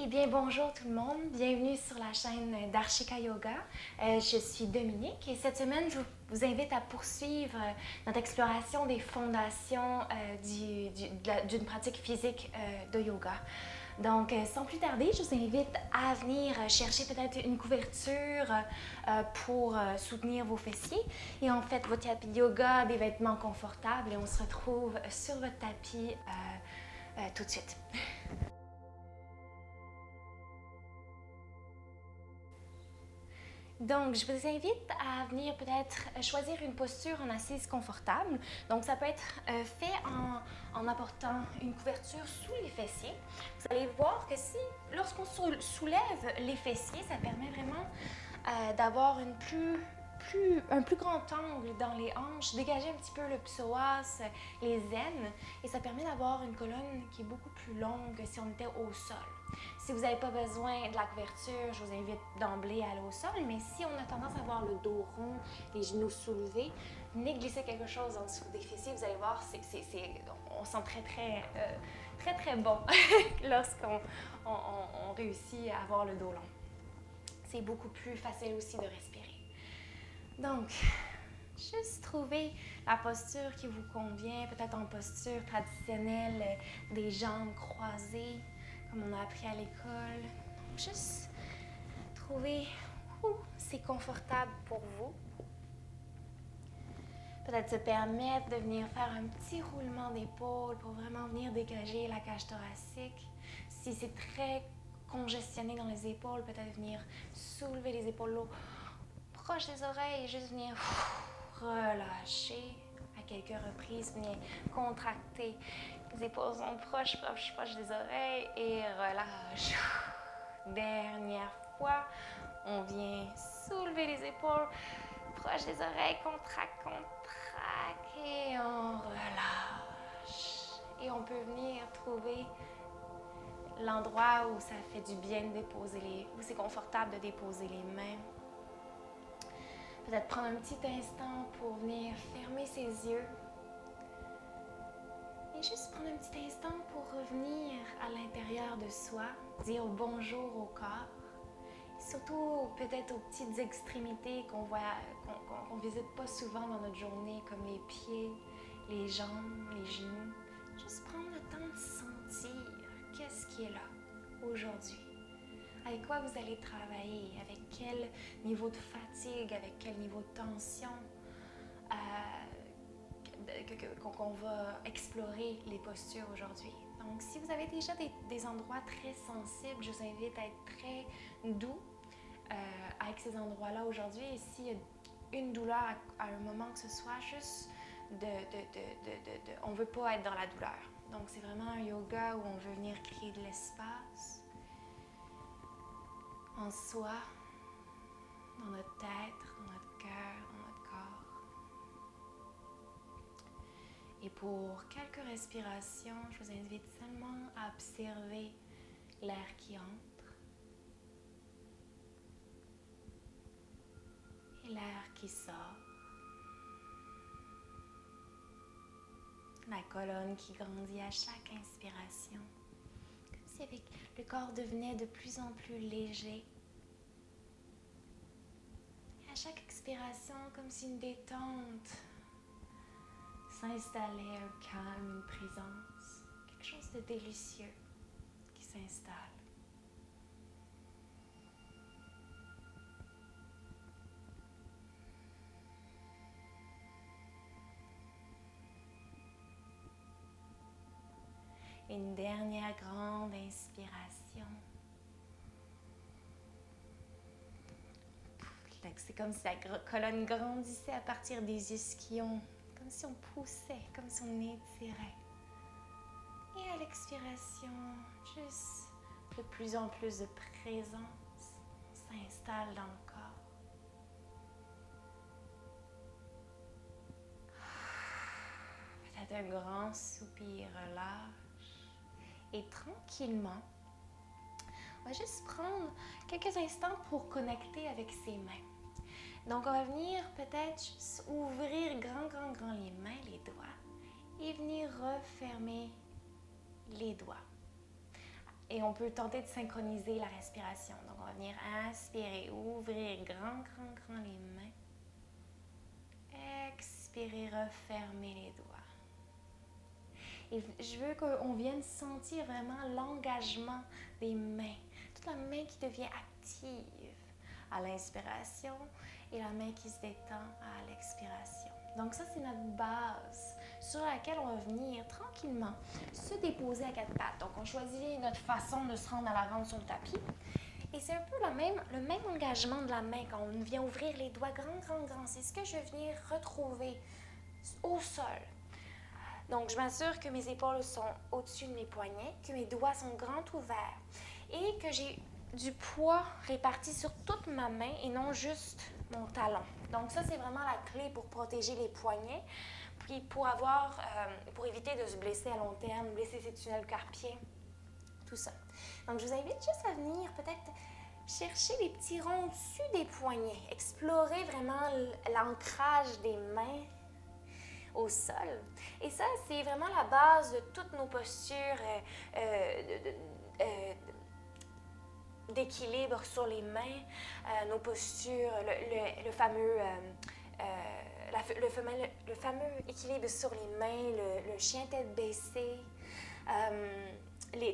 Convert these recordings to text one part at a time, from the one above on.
Eh bien, bonjour tout le monde. Bienvenue sur la chaîne d'Archika Yoga. Je suis Dominique et cette semaine, je vous invite à poursuivre notre exploration des fondations d'une pratique physique de yoga. Donc, sans plus tarder, je vous invite à venir chercher peut-être une couverture pour soutenir vos fessiers. Et en fait, votre tapis de yoga, des vêtements confortables et on se retrouve sur votre tapis tout de suite. Donc, je vous invite à venir peut-être choisir une posture en assise confortable. Donc, ça peut être fait en apportant une couverture sous les fessiers. Vous allez voir que si, lorsqu'on soulève les fessiers, ça permet vraiment d'avoir un plus grand angle dans les hanches, dégager un petit peu le psoas, les aines, et ça permet d'avoir une colonne qui est beaucoup plus longue que si on était au sol. Si vous n'avez pas besoin de la couverture, je vous invite d'emblée à aller au sol, mais si on a tendance à avoir le dos rond, les genoux soulevés, venez glisser quelque chose en dessous des fessiers, vous allez voir, on sent très bon lorsqu'on réussit à avoir le dos long. C'est beaucoup plus facile aussi de respirer. Donc, juste trouver la posture qui vous convient, peut-être en posture traditionnelle, des jambes croisées, comme on a appris à l'école. Donc, juste trouver où c'est confortable pour vous. Peut-être se permettre de venir faire un petit roulement d'épaule pour vraiment venir dégager la cage thoracique. Si c'est très congestionné dans les épaules, peut-être venir soulever les épaules proche des oreilles et juste venir relâcher à quelques reprises, venir contracter. Les épaules sont proches des oreilles et relâche. Dernière fois, on vient soulever les épaules proche des oreilles, contracte et on relâche. Et on peut venir trouver l'endroit où ça fait du bien de déposer où c'est confortable de déposer les mains. Peut-être prendre un petit instant pour venir fermer ses yeux. Et juste prendre un petit instant pour revenir à l'intérieur de soi, dire bonjour au corps. Et surtout peut-être aux petites extrémités qu'on visite pas souvent dans notre journée, comme les pieds, les jambes, les genoux. Juste prendre le temps de sentir qu'est-ce qui est là aujourd'hui. Avec quoi vous allez travailler, avec quel niveau de fatigue, avec quel niveau de tension qu'on va explorer les postures aujourd'hui. Donc, si vous avez déjà des endroits très sensibles, je vous invite à être très doux avec ces endroits-là aujourd'hui. Et s'il y a une douleur à un moment que ce soit, juste on ne veut pas être dans la douleur. Donc, c'est vraiment un yoga où on veut venir créer de l'espace en soi, dans notre tête, dans notre cœur, dans notre corps. Et pour quelques respirations, je vous invite seulement à observer l'air qui entre et l'air qui sort. La colonne qui grandit à chaque inspiration. Comme si le corps devenait de plus en plus léger. Et à chaque expiration, comme si une détente s'installait, un calme, une présence, quelque chose de délicieux qui s'installe. Une dernière grande inspiration. C'est comme si la colonne grandissait à partir des ischions, comme si on poussait, comme si on étirait. Et à l'expiration, juste de plus en plus de présence s'installe dans le corps. Peut-être un grand soupir, relâche. Et tranquillement, on va juste prendre quelques instants pour connecter avec ses mains. Donc, on va venir peut-être juste ouvrir grand les mains, les doigts, et venir refermer les doigts. Et on peut tenter de synchroniser la respiration. Donc, on va venir inspirer, ouvrir grand les mains. Expirer, refermer les doigts. Et je veux qu'on vienne sentir vraiment l'engagement des mains. Toute la main qui devient active à l'inspiration et la main qui se détend à l'expiration. Donc ça, c'est notre base sur laquelle on va venir tranquillement se déposer à quatre pattes. Donc on choisit notre façon de se rendre à l'avant sur le tapis. Et c'est un peu le même engagement de la main quand on vient ouvrir les doigts grand. C'est ce que je vais venir retrouver au sol. Donc, je m'assure que mes épaules sont au-dessus de mes poignets, que mes doigts sont grands ouverts et que j'ai du poids réparti sur toute ma main et non juste mon talon. Donc, ça, c'est vraiment la clé pour protéger les poignets, puis pour éviter de se blesser à long terme, blesser ses tunnels carpiens, tout ça. Donc, je vous invite juste à venir peut-être chercher les petits ronds au-dessus des poignets, explorer vraiment l'ancrage des mains au sol. Et ça, c'est vraiment la base de toutes nos postures d'équilibre sur les mains, nos postures, le fameux équilibre sur les mains, le chien tête baissée,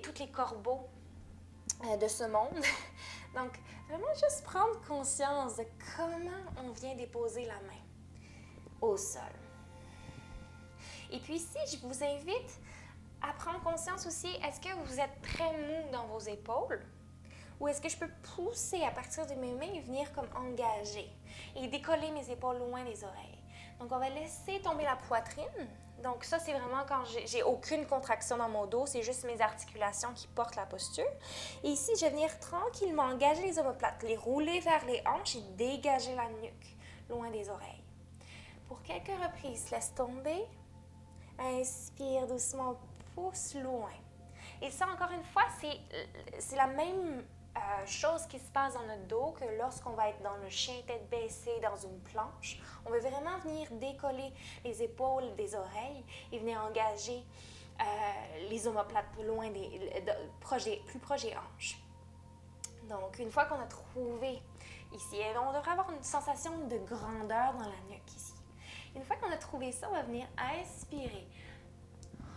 tous les corbeaux de ce monde. Donc, vraiment juste prendre conscience de comment on vient déposer la main au sol. Et puis ici, je vous invite à prendre conscience aussi, est-ce que vous êtes très mou dans vos épaules? Ou est-ce que je peux pousser à partir de mes mains et venir comme engager et décoller mes épaules loin des oreilles? Donc, on va laisser tomber la poitrine. Donc, ça, c'est vraiment quand j'ai aucune contraction dans mon dos, c'est juste mes articulations qui portent la posture. Et ici, je vais venir tranquillement engager les omoplates, les rouler vers les hanches et dégager la nuque loin des oreilles. Pour quelques reprises, laisse tomber. Inspire doucement, pousse loin. Et ça, encore une fois, c'est la même chose qui se passe dans notre dos que lorsqu'on va être dans le chien tête baissée dans une planche. On veut vraiment venir décoller les épaules des oreilles et venir engager les omoplates plus proches des hanches. Donc, une fois qu'on a trouvé ici, on devrait avoir une sensation de grandeur dans la nuque ici. Une fois qu'on a trouvé ça, on va venir inspirer.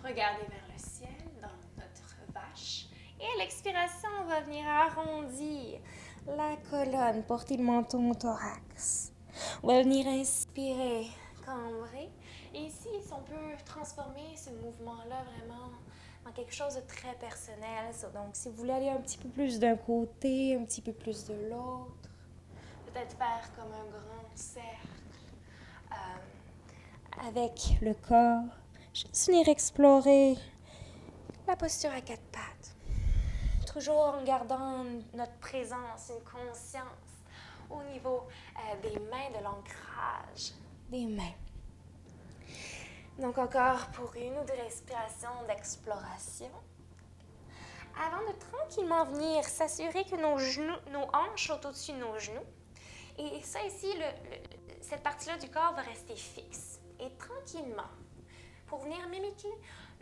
Regarder vers le ciel dans notre vache. Et à l'expiration, on va venir arrondir la colonne, porter le menton au thorax. On va venir inspirer, cambrer. Et ici, on peut transformer ce mouvement-là vraiment en quelque chose de très personnel. Donc, si vous voulez aller un petit peu plus d'un côté, un petit peu plus de l'autre, peut-être faire comme un grand cercle. Avec le corps, juste venir explorer la posture à quatre pattes. Toujours en gardant notre présence, une conscience au niveau des mains, de l'ancrage des mains. Donc encore pour une ou deux respirations d'exploration. Avant de tranquillement venir s'assurer que nos hanches sont au-dessus de nos genoux. Et ça ici, cette partie-là du corps va rester fixe. Et tranquillement, pour venir mimiquer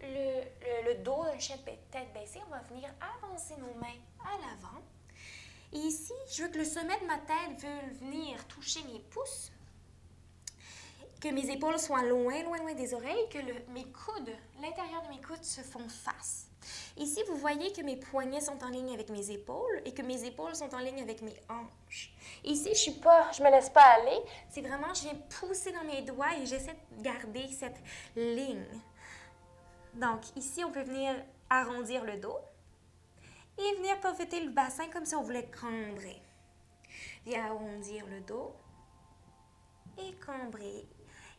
le dos d'un chien tête baissée, on va venir avancer nos mains à l'avant. Et ici, je veux que le sommet de ma tête veut venir toucher mes pouces, que mes épaules soient loin des oreilles, que mes coudes, l'intérieur de mes coudes se font face. Ici, vous voyez que mes poignets sont en ligne avec mes épaules et que mes épaules sont en ligne avec mes hanches. Ici, je me laisse pas aller. C'est vraiment, je viens pousser dans mes doigts et j'essaie de garder cette ligne. Donc, ici, on peut venir arrondir le dos et venir profiter le bassin comme si on voulait cambrer. Viens arrondir le dos et cambrer.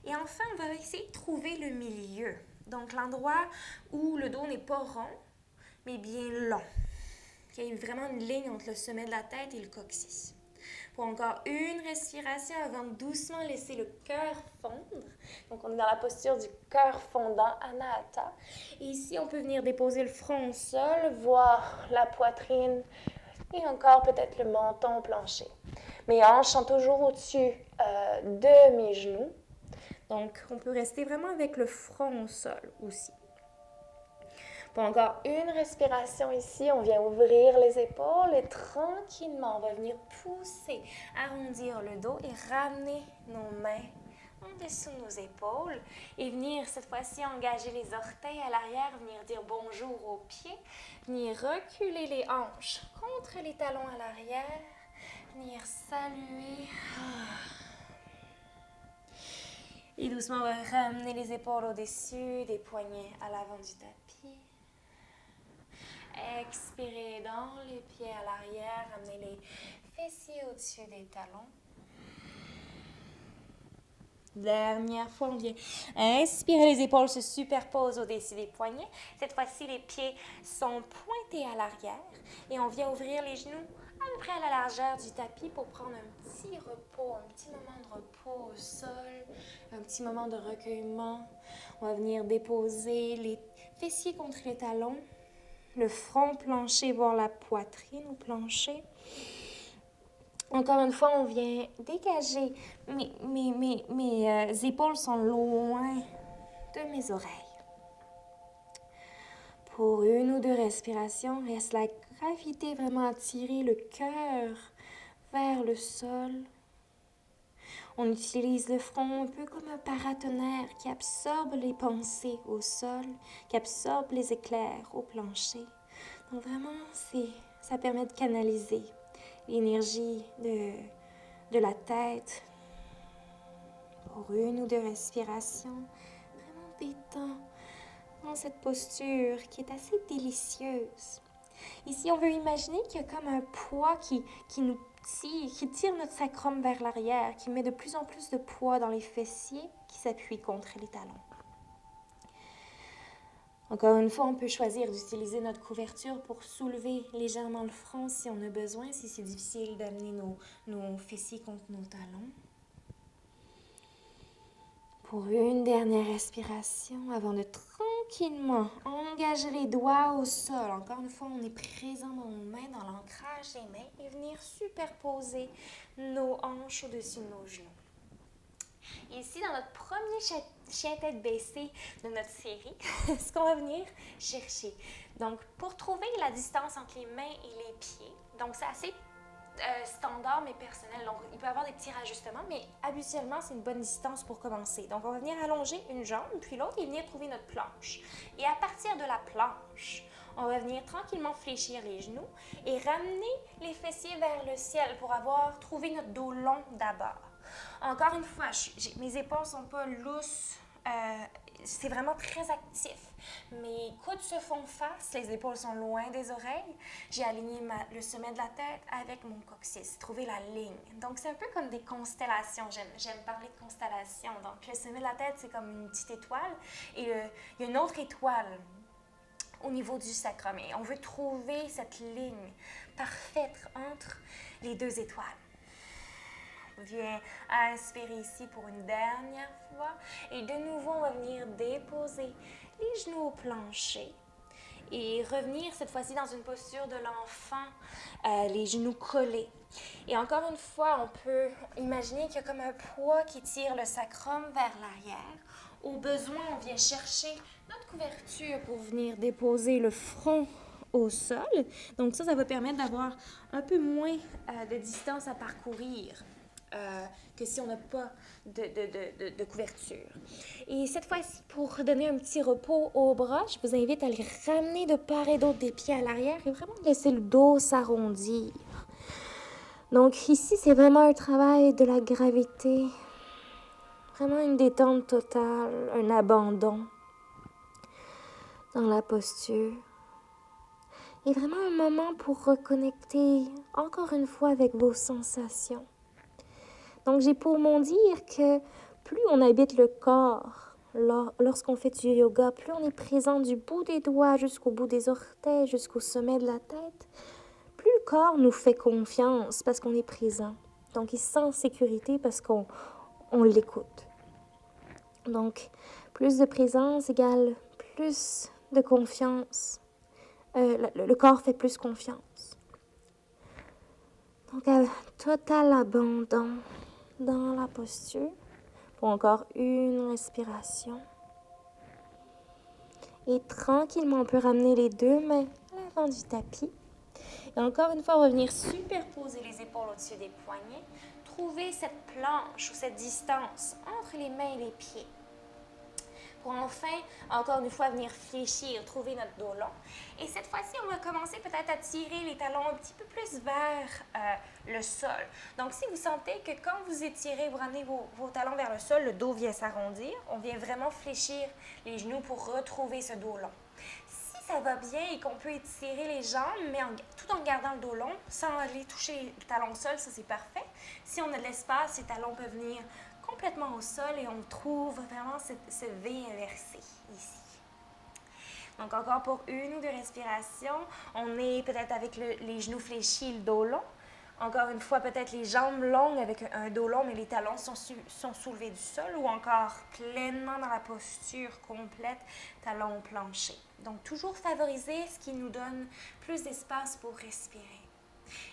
Et enfin, on va essayer de trouver le milieu. Donc, l'endroit où le dos n'est pas rond, mais bien long. Il y a vraiment une ligne entre le sommet de la tête et le coccyx. Pour encore une respiration avant de doucement laisser le cœur fondre. Donc, on est dans la posture du cœur fondant, Anahata. Et ici, on peut venir déposer le front au sol, voir la poitrine et encore peut-être le menton au plancher. Mes hanches sont toujours au-dessus de mes genoux. Donc, on peut rester vraiment avec le front au sol aussi. Pour encore une respiration ici, on vient ouvrir les épaules et tranquillement, on va venir pousser, arrondir le dos et ramener nos mains en dessous de nos épaules et venir cette fois-ci engager les orteils à l'arrière, venir dire bonjour aux pieds, venir reculer les hanches contre les talons à l'arrière, venir saluer. Et doucement, on va ramener les épaules au-dessus, des poignets à l'avant du tapis. Expirez dans les pieds à l'arrière, ramenez les fessiers au-dessus des talons. Dernière fois, on vient inspirer, les épaules se superposent au-dessus des poignets. Cette fois-ci, les pieds sont pointés à l'arrière et on vient ouvrir les genoux à peu près à la largeur du tapis pour prendre un petit repos, un petit moment de repos au sol, un petit moment de recueillement. On va venir déposer les fessiers contre les talons, le front planché, voire la poitrine au plancher. Encore une fois, on vient dégager. Mes épaules sont loin de mes oreilles. Pour une ou deux respirations, laisse la gravité vraiment attirer le cœur vers le sol. On utilise le front un peu comme un paratonnerre qui absorbe les pensées au sol, qui absorbe les éclairs au plancher. Donc vraiment, ça permet de canaliser l'énergie de la tête. Pour une ou deux respirations, vraiment détends dans cette posture qui est assez délicieuse. Ici, on veut imaginer qu'il y a comme un poids qui tire notre sacrum vers l'arrière, qui met de plus en plus de poids dans les fessiers qui s'appuient contre les talons. Encore une fois, on peut choisir d'utiliser notre couverture pour soulever légèrement le front si on a besoin, si c'est difficile d'amener nos fessiers contre nos talons. Pour une dernière respiration, avant de tranquillement engager les doigts au sol. Encore une fois, on est présent dans nos mains, dans l'ancrage des mains et venir superposer nos hanches au-dessus de nos genoux. Ici, dans notre premier chien tête baissée de notre série, ce qu'on va venir chercher. Donc, pour trouver la distance entre les mains et les pieds, donc c'est assez standard mais personnel. Donc, il peut y avoir des petits rajustements, mais habituellement, c'est une bonne distance pour commencer. Donc, on va venir allonger une jambe, puis l'autre, et venir trouver notre planche. Et à partir de la planche, on va venir tranquillement fléchir les genoux et ramener les fessiers vers le ciel pour avoir trouvé notre dos long d'abord. Encore une fois, mes épaules ne sont pas lousses, c'est vraiment très actif. Mes coudes se font face, les épaules sont loin des oreilles. J'ai aligné le sommet de la tête avec mon coccyx, trouver la ligne. Donc, c'est un peu comme des constellations. J'aime parler de constellations. Donc, le sommet de la tête, c'est comme une petite étoile et il y a une autre étoile au niveau du sacrum. Et on veut trouver cette ligne parfaite entre les deux étoiles. On vient inspirer ici pour une dernière fois. Et de nouveau, on va venir déposer les genoux au plancher. Et revenir cette fois-ci dans une posture de l'enfant, les genoux collés. Et encore une fois, on peut imaginer qu'il y a comme un poids qui tire le sacrum vers l'arrière. Au besoin, on vient chercher notre couverture pour venir déposer le front au sol. Donc ça va permettre d'avoir un peu moins de distance à parcourir que si on n'a pas de couverture. Et cette fois-ci, pour donner un petit repos aux bras, je vous invite à les ramener de part et d'autre des pieds à l'arrière et vraiment laisser le dos s'arrondir. Donc ici, c'est vraiment un travail de la gravité, vraiment une détente totale, un abandon dans la posture. Et vraiment un moment pour reconnecter encore une fois avec vos sensations. Donc, j'ai pour mon dire que plus on habite le corps lorsqu'on fait du yoga, plus on est présent du bout des doigts jusqu'au bout des orteils, jusqu'au sommet de la tête, plus le corps nous fait confiance parce qu'on est présent. Donc, il se sent en sécurité parce qu'on l'écoute. Donc, plus de présence égale plus de confiance. Le corps fait plus confiance. Donc, total abandon dans la posture pour encore une respiration. Et tranquillement, on peut ramener les deux mains à l'avant du tapis. Et encore une fois, on va venir superposer les épaules au-dessus des poignets. Trouver cette planche ou cette distance entre les mains et les pieds. Pour enfin, encore une fois, venir fléchir, trouver notre dos long. Et cette fois-ci, on va commencer peut-être à tirer les talons un petit peu plus vers le sol. Donc, si vous sentez que quand vous étirez, vous ramenez vos talons vers le sol, le dos vient s'arrondir, on vient vraiment fléchir les genoux pour retrouver ce dos long. Si ça va bien et qu'on peut étirer les jambes, mais tout en gardant le dos long, sans aller toucher les talons au sol, ça c'est parfait. Si on a de l'espace, les talons peuvent venir complètement au sol et on trouve vraiment ce V inversé ici. Donc encore pour une ou deux respirations, on est peut-être avec les genoux fléchis, le dos long. Encore une fois, peut-être les jambes longues avec un dos long, mais les talons sont soulevés du sol ou encore pleinement dans la posture complète, talons au plancher. Donc toujours favoriser ce qui nous donne plus d'espace pour respirer.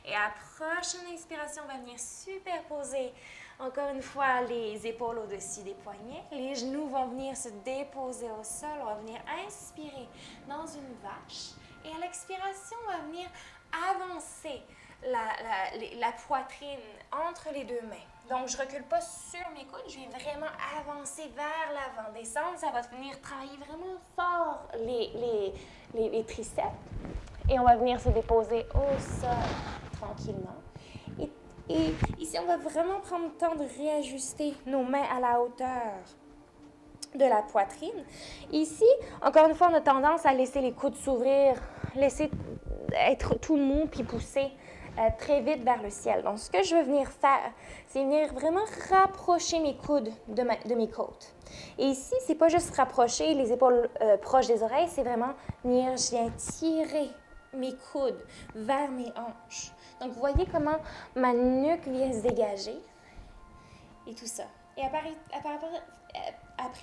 Et à la prochaine inspiration, on va venir superposer encore une fois les épaules au-dessus des poignets. Les genoux vont venir se déposer au sol. On va venir inspirer dans une vache. Et à l'expiration, on va venir avancer la poitrine entre les deux mains. Donc, je ne recule pas sur mes coudes, je viens vraiment avancer vers l'avant, descendre. Ça va venir travailler vraiment fort les triceps. Et on va venir se déposer au sol tranquillement. Et ici, on va vraiment prendre le temps de réajuster nos mains à la hauteur de la poitrine. Ici, encore une fois, on a tendance à laisser les coudes s'ouvrir, laisser être tout mou puis pousser très vite vers le ciel. Donc, ce que je veux venir faire, c'est venir vraiment rapprocher mes coudes de mes côtes. Et ici, c'est pas juste rapprocher les épaules proches des oreilles, c'est vraiment venir, je viens tirer mes coudes vers mes hanches. Donc, vous voyez comment ma nuque vient se dégager et tout ça. Et après,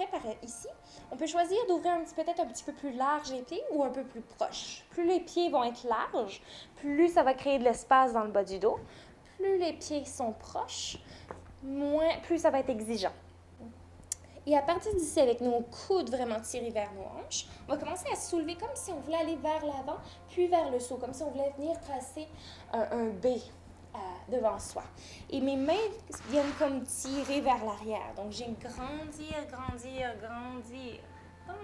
par ici, on peut choisir d'ouvrir peut-être un petit peu plus large les pieds ou un peu plus proche. Plus les pieds vont être larges, plus ça va créer de l'espace dans le bas du dos. Plus les pieds sont proches, plus ça va être exigeant. Et à partir d'ici, avec nos coudes vraiment tirés vers nos hanches, on va commencer à soulever comme si on voulait aller vers l'avant, puis vers le saut, comme si on voulait venir tracer un B devant soi. Et mes mains viennent comme tirer vers l'arrière. Donc, j'ai grandir dans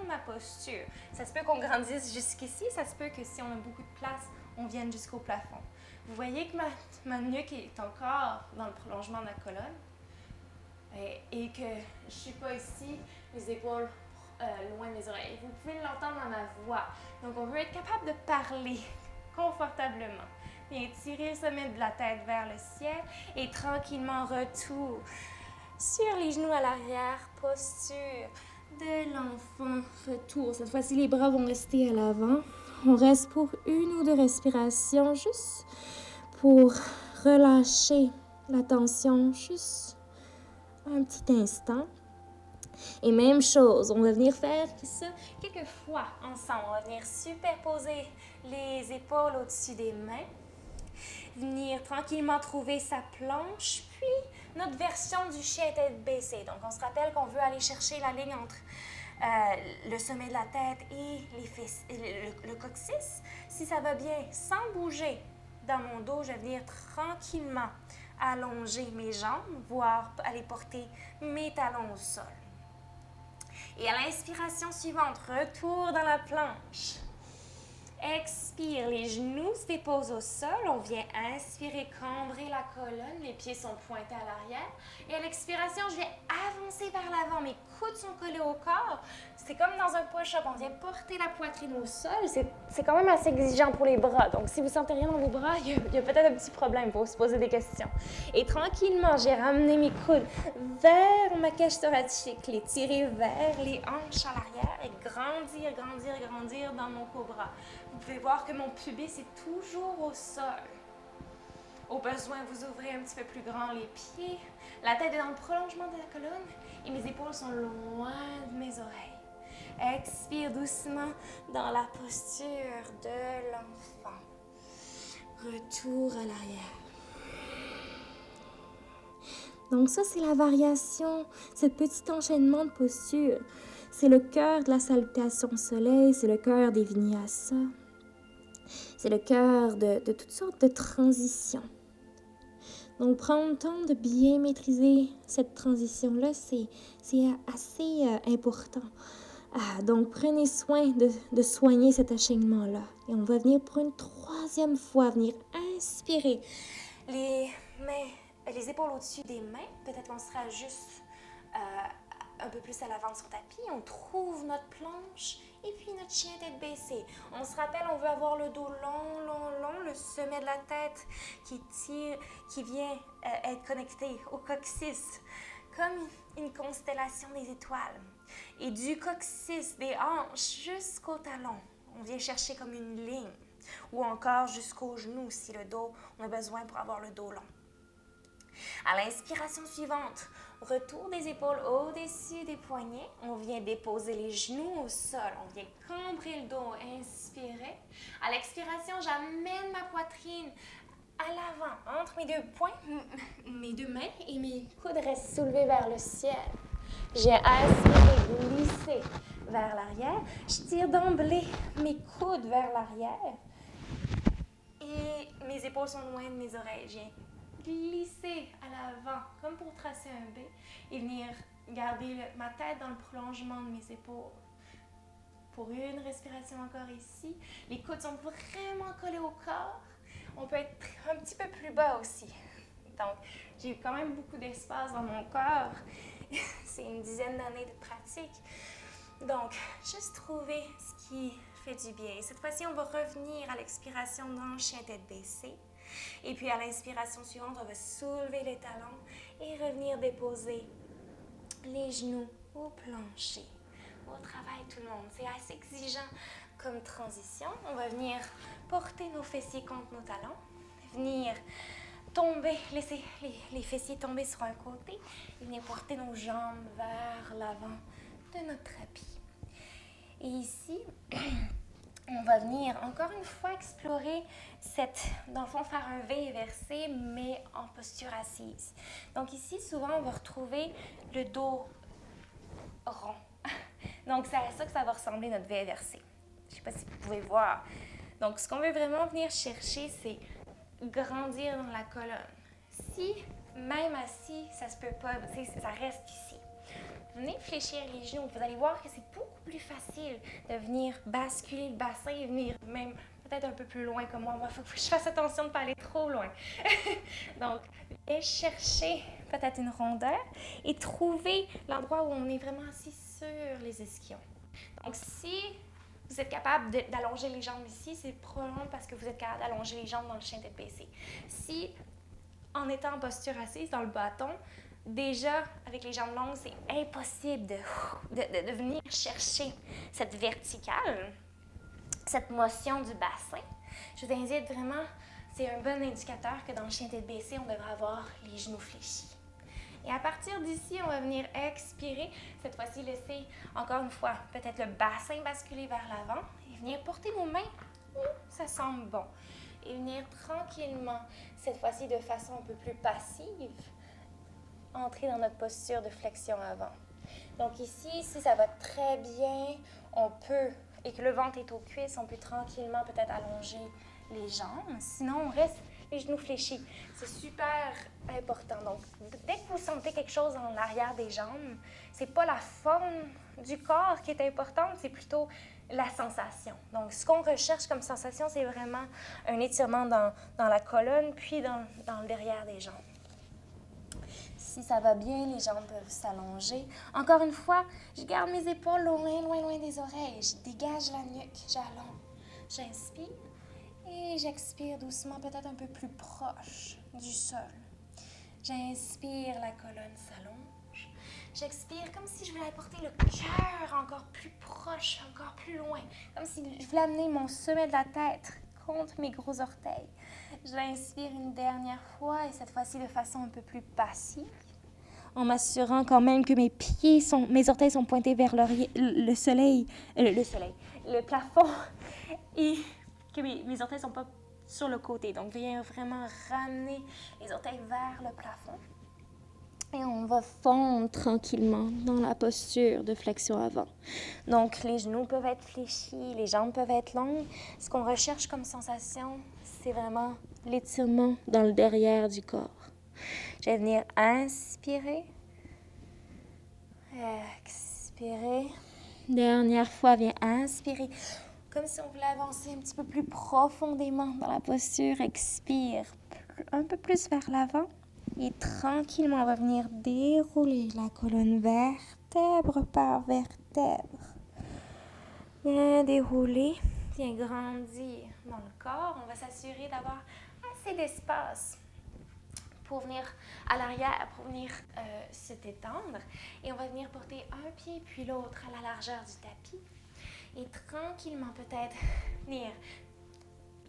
ma posture. Ça se peut qu'on grandisse jusqu'ici, ça se peut que si on a beaucoup de place, on vienne jusqu'au plafond. Vous voyez que ma nuque est encore dans le prolongement de la colonne. Et que je ne suis pas ici, les épaules loin de mes oreilles. Vous pouvez l'entendre dans ma voix. Donc, on veut être capable de parler confortablement. Et tirer le sommet de la tête vers le ciel et tranquillement retour sur les genoux à l'arrière, posture de l'enfant, retour. Cette fois-ci, les bras vont rester à l'avant. On reste pour une ou deux respirations juste pour relâcher la tension, juste un petit instant. Et même chose, on va venir faire ça quelques fois ensemble. On va venir superposer les épaules au-dessus des mains. Venir tranquillement trouver sa planche, puis notre version du chien tête baissée. Donc, on se rappelle qu'on veut aller chercher la ligne entre le sommet de la tête et le coccyx. Si ça va bien, sans bouger dans mon dos, je vais venir tranquillement allonger mes jambes, voire aller porter mes talons au sol. Et à l'inspiration suivante, retour dans la planche. Expire, les genoux se déposent au sol. On vient inspirer, cambrer la colonne. Les pieds sont pointés à l'arrière. Et à l'expiration, je viens avancer vers l'avant. Mes coudes sont collés au corps. C'est comme dans un push-up. On vient porter la poitrine au sol. C'est quand même assez exigeant pour les bras. Donc, si vous ne sentez rien dans vos bras, il y a peut-être un petit problème. Il faut se poser des questions. Et tranquillement, j'ai ramené mes coudes vers ma cage thoracique. Les tirer vers les hanches à l'arrière et grandir dans mon cobra. Vous pouvez voir que mon pubis est toujours au sol. Au besoin, vous ouvrez un petit peu plus grand les pieds. La tête est dans le prolongement de la colonne et mes épaules sont loin de mes oreilles. Expire doucement dans la posture de l'enfant. Retour à l'arrière. Donc ça, c'est la variation, ce petit enchaînement de postures. c'est le cœur de la salutation au soleil, c'est le cœur des vinyasa. C'est le cœur de toutes sortes de transitions. Donc, prendre le temps de bien maîtriser cette transition-là, c'est assez important. Donc, prenez soin de soigner cet enchaînement-là. Et on va venir pour une troisième fois, venir inspirer les mains, les épaules au-dessus des mains. Peut-être qu'on sera juste un peu plus à l'avant sur le tapis. On trouve notre planche et puis notre chien tête baissée. On se rappelle, on veut avoir le dos long, long, long, le sommet de la tête qui tire, qui vient être connecté au coccyx, comme une constellation des étoiles. Et du coccyx, des hanches jusqu'au talon, on vient chercher comme une ligne. Ou encore jusqu'au genou si le dos, on a besoin pour avoir le dos long. À l'inspiration suivante, retour des épaules au-dessus des poignets. On vient déposer les genoux au sol. On vient cambrer le dos. Inspirez. À l'expiration, j'amène ma poitrine à l'avant, entre mes deux poings, mes deux mains et mes coudes restent soulevés vers le ciel. J'ai inspiré, glissé vers l'arrière. Je tire d'emblée mes coudes vers l'arrière. Et mes épaules sont loin de mes oreilles. Je viens glisser à l'avant, comme pour tracer un B, et venir garder ma tête dans le prolongement de mes épaules. Pour une respiration encore ici. Les coudes sont vraiment collés au corps. On peut être un petit peu plus bas aussi. Donc, j'ai quand même beaucoup d'espace dans mon corps. C'est une dizaine d'années de pratique. Donc, juste trouver ce qui fait du bien. Et cette fois-ci, on va revenir à l'expiration dans le chien tête baissée. Et puis, à l'inspiration suivante, on va soulever les talons et revenir déposer les genoux au plancher. Au travail, tout le monde. C'est assez exigeant comme transition. On va venir porter nos fessiers contre nos talons. Venir tomber, laisser les fessiers tomber sur un côté. Et venir porter nos jambes vers l'avant de notre tapis. Et ici, on va venir encore une fois explorer dans le fond, faire un V inversé, mais en posture assise. Donc ici, souvent, on va retrouver le dos rond. Donc, c'est à ça que ça va ressembler notre V inversé. Je ne sais pas si vous pouvez voir. Donc, ce qu'on veut vraiment venir chercher, c'est grandir dans la colonne. Si, même assis, ça se peut pas, ça reste ici. Venez fléchir les genoux. Vous allez voir que c'est beaucoup plus facile de venir basculer le bassin et venir même peut-être un peu plus loin que moi. Il faut que je fasse attention de ne pas aller trop loin. Donc, venez chercher peut-être une rondeur et trouver l'endroit où on est vraiment assis sur les ischions. Donc, si vous êtes capable d'allonger les jambes ici, c'est probablement parce que vous êtes capable d'allonger les jambes dans le chien tête baissée. Si, en étant en posture assise dans le bâton, déjà, avec les jambes longues, c'est impossible de venir chercher cette verticale, cette motion du bassin. Je vous invite vraiment, c'est un bon indicateur que dans le chien tête baissée, on devrait avoir les genoux fléchis. Et à partir d'ici, on va venir expirer. Cette fois-ci, laisser encore une fois peut-être le bassin basculer vers l'avant et venir porter nos mains où ça semble bon. Et venir tranquillement, cette fois-ci de façon un peu plus passive, entrer dans notre posture de flexion avant. Donc ici, si ça va très bien, on peut, et que le ventre est aux cuisses, on peut tranquillement peut-être allonger les jambes. Sinon, on reste les genoux fléchis. C'est super important. Donc, dès que vous sentez quelque chose en arrière des jambes, c'est pas la forme du corps qui est importante, c'est plutôt la sensation. Donc, ce qu'on recherche comme sensation, c'est vraiment un étirement dans la colonne, puis dans le derrière des jambes. Si ça va bien, les jambes peuvent s'allonger. Encore une fois, je garde mes épaules loin, loin, loin des oreilles. Je dégage la nuque, j'allonge. J'inspire et j'expire doucement, peut-être un peu plus proche du sol. J'inspire, la colonne s'allonge. J'expire comme si je voulais apporter le cœur encore plus proche, encore plus loin. Comme si je voulais amener mon sommet de la tête contre mes gros orteils. Je l'inspire une dernière fois et cette fois-ci de façon un peu plus passive, en m'assurant quand même que mes orteils sont pointés vers le plafond et que mes orteils ne sont pas sur le côté. Donc, viens vraiment ramener les orteils vers le plafond. Et on va fondre tranquillement dans la posture de flexion avant. Donc, les genoux peuvent être fléchis, les jambes peuvent être longues. Ce qu'on recherche comme sensation, c'est vraiment l'étirement dans le derrière du corps. Je vais venir inspirer, expirer. Dernière fois, viens inspirer. Comme si on voulait avancer un petit peu plus profondément dans la posture. Expire un peu plus vers l'avant. Et tranquillement, on va venir dérouler la colonne vertèbre par vertèbre. Bien dérouler, bien grandir dans le corps. On va s'assurer d'avoir assez d'espace pour venir à l'arrière, pour venir se détendre. Et on va venir porter un pied puis l'autre à la largeur du tapis. Et tranquillement, peut-être venir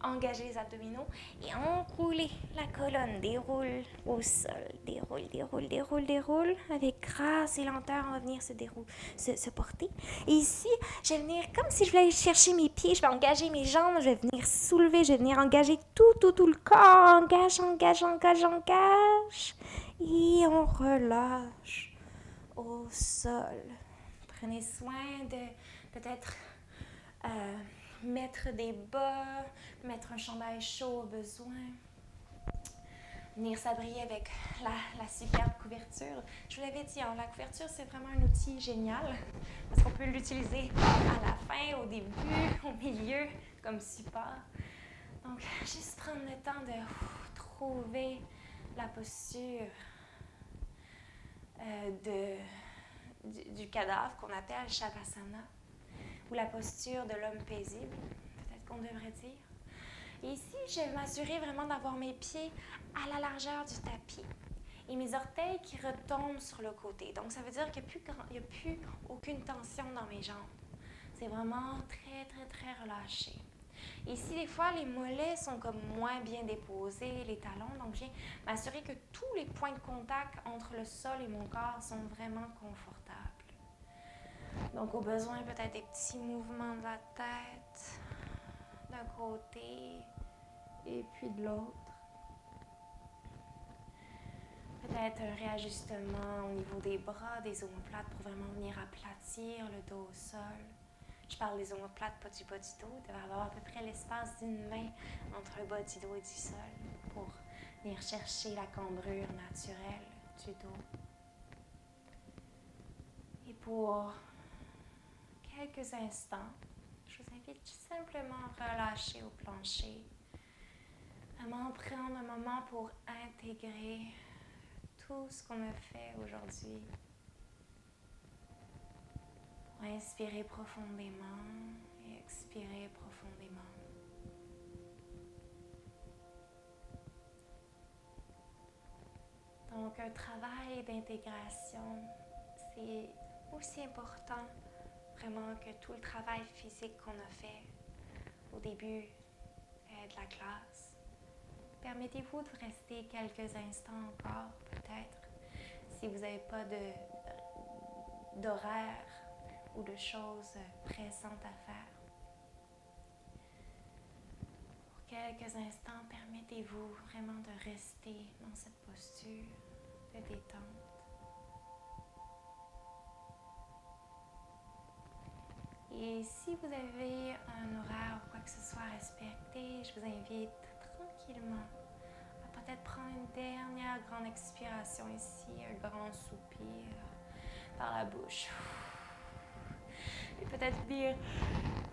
engager les abdominaux et enrouler la colonne. Déroule au sol. Déroule, déroule, déroule, déroule. Avec grâce et lenteur, on va venir se porter. Et ici, je vais venir comme si je voulais aller chercher mes pieds. Je vais engager mes jambes. Je vais venir soulever. Je vais venir engager tout le corps. Engage, engage, engage, engage. Et on relâche au sol. Prenez soin de peut-être mettre des bas, mettre un chandail chaud au besoin. Venir s'abrier avec la superbe couverture. Je vous l'avais dit, hein, la couverture, c'est vraiment un outil génial parce qu'on peut l'utiliser à la fin, au début, au milieu, comme support. Donc, juste prendre le temps de trouver la posture du cadavre qu'on appelle Shavasana, ou la posture de l'homme paisible, peut-être qu'on devrait dire. Et ici, je vais m'assurer vraiment d'avoir mes pieds à la largeur du tapis et mes orteils qui retombent sur le côté. Donc, ça veut dire qu'il n'y a plus aucune tension dans mes jambes. C'est vraiment très, très, très relâché. Ici, des fois, les mollets sont comme moins bien déposés, les talons. Donc, je viens m'assurer que tous les points de contact entre le sol et mon corps sont vraiment confortables. Donc, au besoin, peut-être des petits mouvements de la tête d'un côté et puis de l'autre. Peut-être un réajustement au niveau des bras, des omoplates pour vraiment venir aplatir le dos au sol. Je parle des omoplates, pas du bas du dos. Il devrait avoir à peu près l'espace d'une main entre le bas du dos et du sol pour venir chercher la cambrure naturelle du dos. Et pour quelques instants, je vous invite simplement à relâcher au plancher. Vraiment prendre un moment pour intégrer tout ce qu'on a fait aujourd'hui. Pour inspirer profondément et expirer profondément. Donc, un travail d'intégration, c'est aussi important vraiment que tout le travail physique qu'on a fait au début de la classe. Permettez-vous de rester quelques instants encore, peut-être, si vous n'avez pas d'horaire ou de choses pressantes à faire. Pour quelques instants, permettez-vous vraiment de rester dans cette posture de détente. Et si vous avez un horaire ou quoi que ce soit à respecter, je vous invite tranquillement à peut-être prendre une dernière grande expiration ici, un grand soupir par la bouche. Et peut-être dire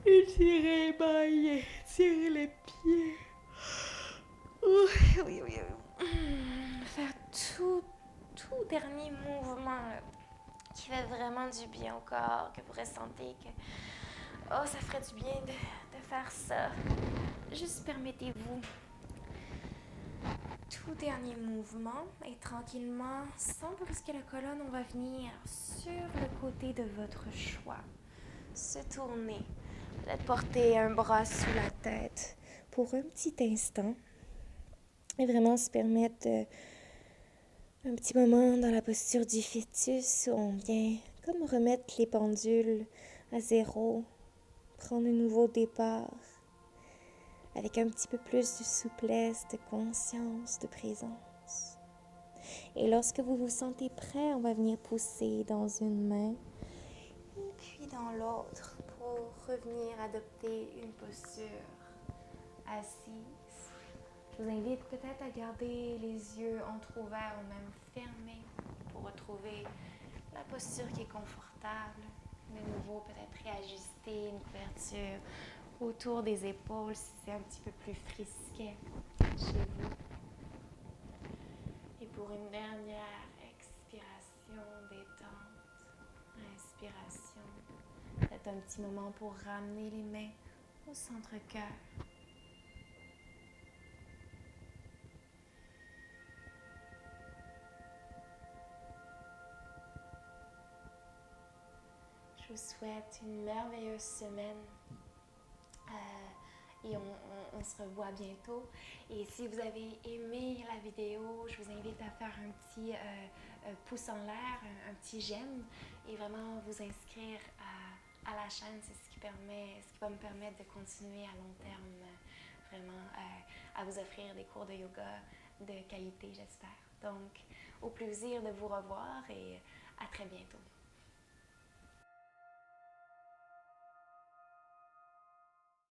étirer les mailles, étirer les pieds. Oui. Faire tout dernier mouvement qui fait vraiment du bien au corps, que vous ressentez que ça ferait du bien de faire ça. Juste permettez-vous tout dernier mouvement et tranquillement, sans brusquer la colonne, on va venir sur le côté de votre choix. Se tourner, peut-être porter un bras sous la tête pour un petit instant et vraiment se permettre un petit moment dans la posture du fœtus où on vient comme remettre les pendules à zéro, prendre un nouveau départ avec un petit peu plus de souplesse, de conscience, de présence. Et lorsque vous vous sentez prêt, on va venir pousser dans une main et puis dans l'autre pour revenir adopter une posture assise. Je vous invite peut-être à garder les yeux entrouverts ou même fermés pour retrouver la posture qui est confortable. De nouveau, peut-être réajuster une couverture autour des épaules si c'est un petit peu plus frisquet chez vous. Et pour une dernière expiration détente, inspiration, peut-être un petit moment pour ramener les mains au centre-cœur. Je vous souhaite une merveilleuse semaine et on se revoit bientôt. Et si vous avez aimé la vidéo, je vous invite à faire un petit pouce en l'air, un petit j'aime et vraiment vous inscrire à la chaîne. C'est ce qui va me permettre de continuer à long terme vraiment à vous offrir des cours de yoga de qualité, j'espère. Donc, au plaisir de vous revoir et à très bientôt.